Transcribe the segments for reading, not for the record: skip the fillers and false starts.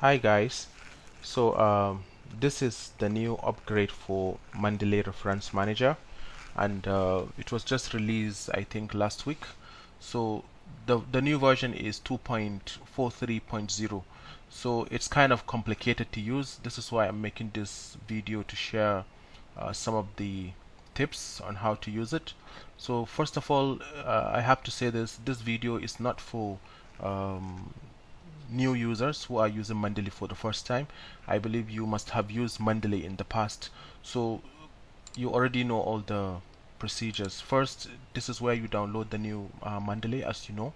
Hi guys, so this is the new upgrade for Mendeley Reference Manager, and it was just released I think last week. So the new version is 2.43.0, so it's kind of complicated to use. This is why I'm making this video to share some of the tips on how to use it. So first of all, I have to say this video is not for um, new users who are using Mendeley for the first time. I believe you must have used Mendeley in the past, so you already know all the procedures. First, this is where you download the new Mendeley, as you know.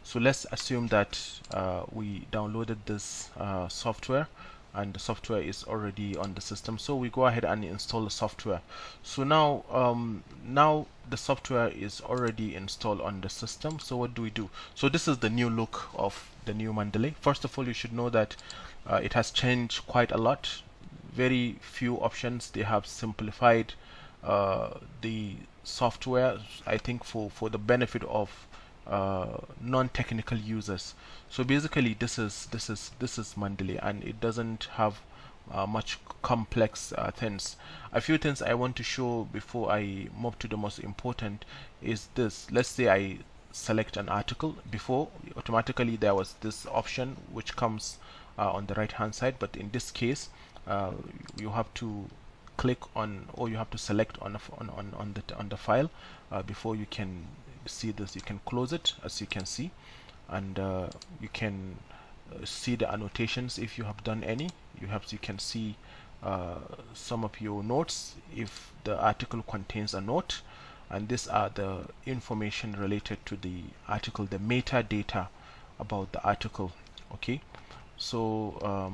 So let's assume that we downloaded this software and the software is already on the system, so we go ahead and install the software. So now the software is already installed on the system. So what do we do? So this is the new look of the new Mendeley. First of all, you should know that it has changed quite a lot. Very few options. They have simplified the software, I think, for the benefit of non-technical users. So basically, this is Mendeley, and it doesn't have much complex things. A few things I want to show before I move to the most important is this. Let's say I select an article. Before, automatically there was this option which comes on the right hand side, but in this case you have to click on, or you have to select on the file before you can see this. You can close it, as you can see, and you can see the annotations if you have done any. You can see some of your notes if the article contains a note, and these are the information related to the article, the metadata about the article. Okay, so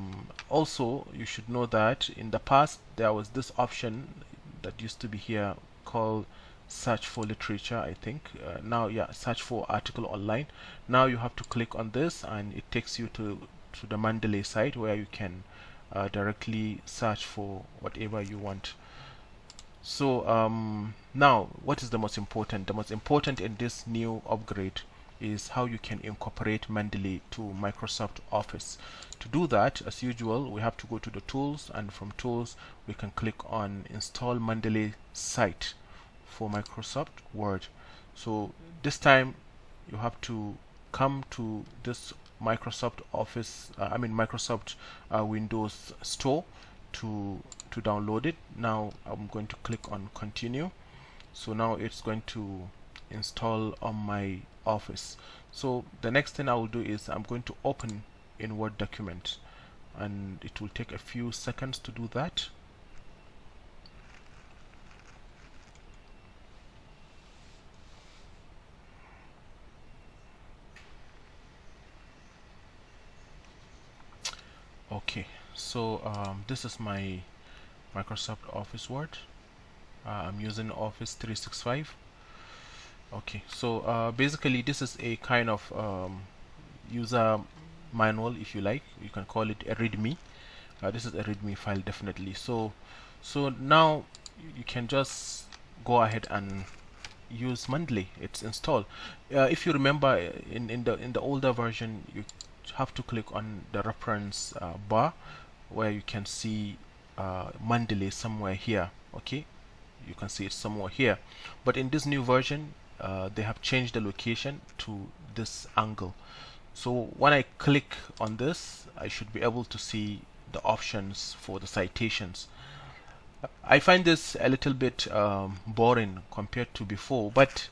also you should know that in the past there was this option that used to be here called search for literature, I think. Now, yeah, search for article online. Now you have to click on this and it takes you to the Mendeley site where you can directly search for whatever you want. So now, what is the most important? The most important in this new upgrade is how you can incorporate Mendeley to Microsoft Office. To do that, as usual, we have to go to the tools, and from tools we can click on install Mendeley site for Microsoft Word. So this time you have to come to this Microsoft Office, Microsoft Windows Store to download it. Now I'm going to click on continue. So now it's going to install on my Office. So the next thing I will do is I'm going to open in Word document, and it will take a few seconds to do that. Okay, so this is my Microsoft Office Word. I'm using Office 365. Okay, so basically this is a kind of user manual, if you like. You can call it a readme. This is a readme file, definitely. So now you can just go ahead and use Mendeley. It's installed. If you remember, in the older version, you have to click on the reference bar where you can see Mendeley somewhere here. Okay, you can see it somewhere here, but in this new version they have changed the location to this angle. So when I click on this, I should be able to see the options for the citations. I find this a little bit boring compared to before, but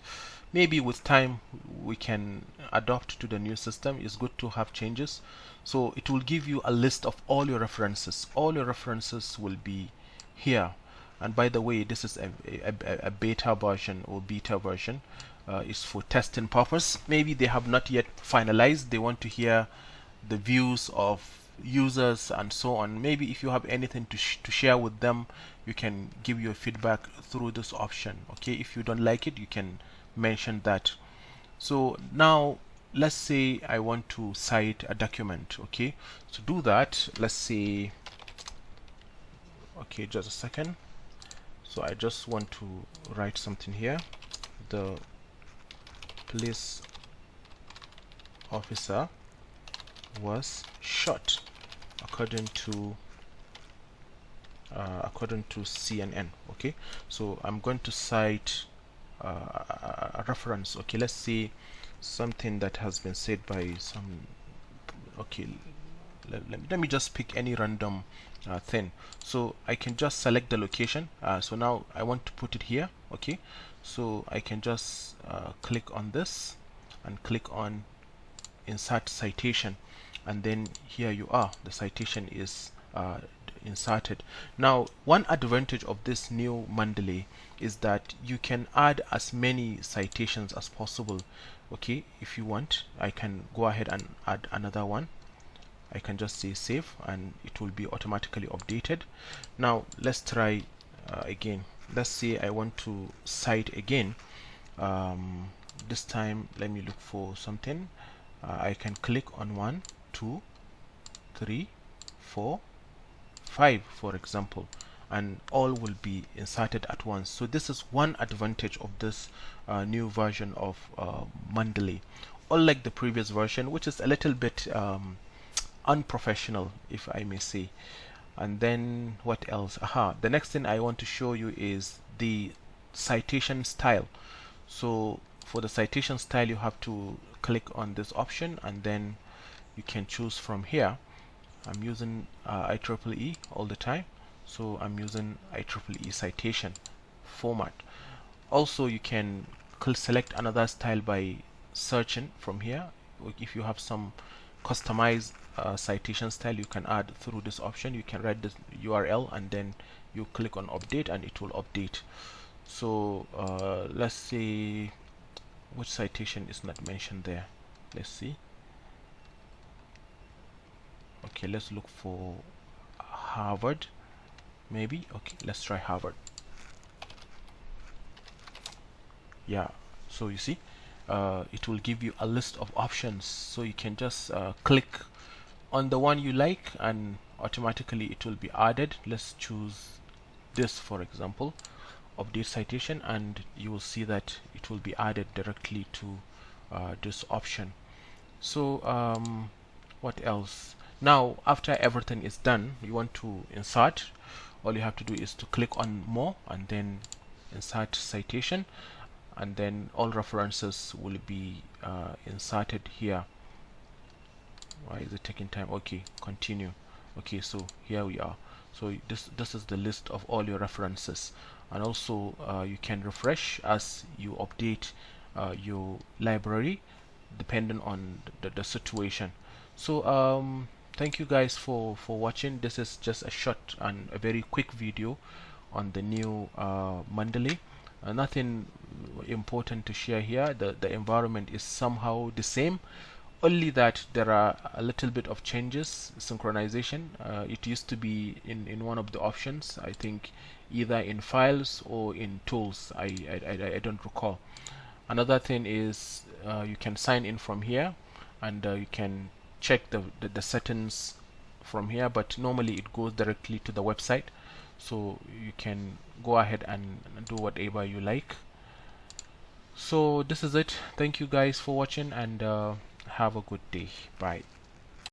maybe with time we can adapt to the new system. It's good to have changes. So it will give you a list of all your references. All your references will be here. And by the way, this is a beta version or beta version. It's for testing purpose. Maybe they have not yet finalized. They want to hear the views of users and so on. Maybe if you have anything to share with them, you can give your feedback through this option. Okay, if you don't like it, you can mention that. So now let's say I want to cite a document. Okay, to do that, let's say, okay, just a second. So I just want to write something here. The police officer was shot. according to CNN. Okay, so I'm going to cite a reference. Okay, let's see something that has been said by some. Okay, let me just pick any random thing. So I can just select the location. So now I want to put it here. Okay, so I can just click on this and click on insert citation, and then here you are, the citation is inserted. Now, one advantage of this new Mendeley is that you can add as many citations as possible. Okay, if you want, I can go ahead and add another one. I can just say save and it will be automatically updated. Now let's try again. Let's say I want to cite again. This time let me look for something. I can click on 1, 2, 3, 4, 5 for example, and all will be inserted at once. So this is one advantage of this new version of Mendeley, unlike the previous version, which is a little bit unprofessional, if I may say. And then what else? The next thing I want to show you is the citation style. So for the citation style, you have to click on this option and then you can choose from here. I'm using IEEE all the time, so I'm using IEEE citation format. Also, you can select another style by searching from here. If you have some customized citation style, you can add through this option. You can write this URL and then you click on update and it will update. So let's see which citation is not mentioned there. Let's see. Okay, let's look for Harvard maybe. Okay, let's try Harvard. Yeah, so you see it will give you a list of options, so you can just click on the one you like and automatically it will be added. Let's choose this for example, update citation, and you will see that it will be added directly to this option. So what else? Now after everything is done, you want to insert, all you have to do is to click on more and then insert citation, and then all references will be inserted here. Why is it taking time? Okay, continue. Okay, so here we are. So this is the list of all your references, and also you can refresh as you update your library depending on the situation. So thank you guys for watching. This is just a short and a very quick video on the new Mendeley. Nothing important to share here. The environment is somehow the same, only that there are a little bit of changes. Synchronization, it used to be in one of the options, I think either in files or in tools. I don't recall. Another thing is you can sign in from here, and you can check the settings from here, but normally it goes directly to the website, so you can go ahead and do whatever you like. So this is it. Thank you guys for watching, and have a good day. Bye.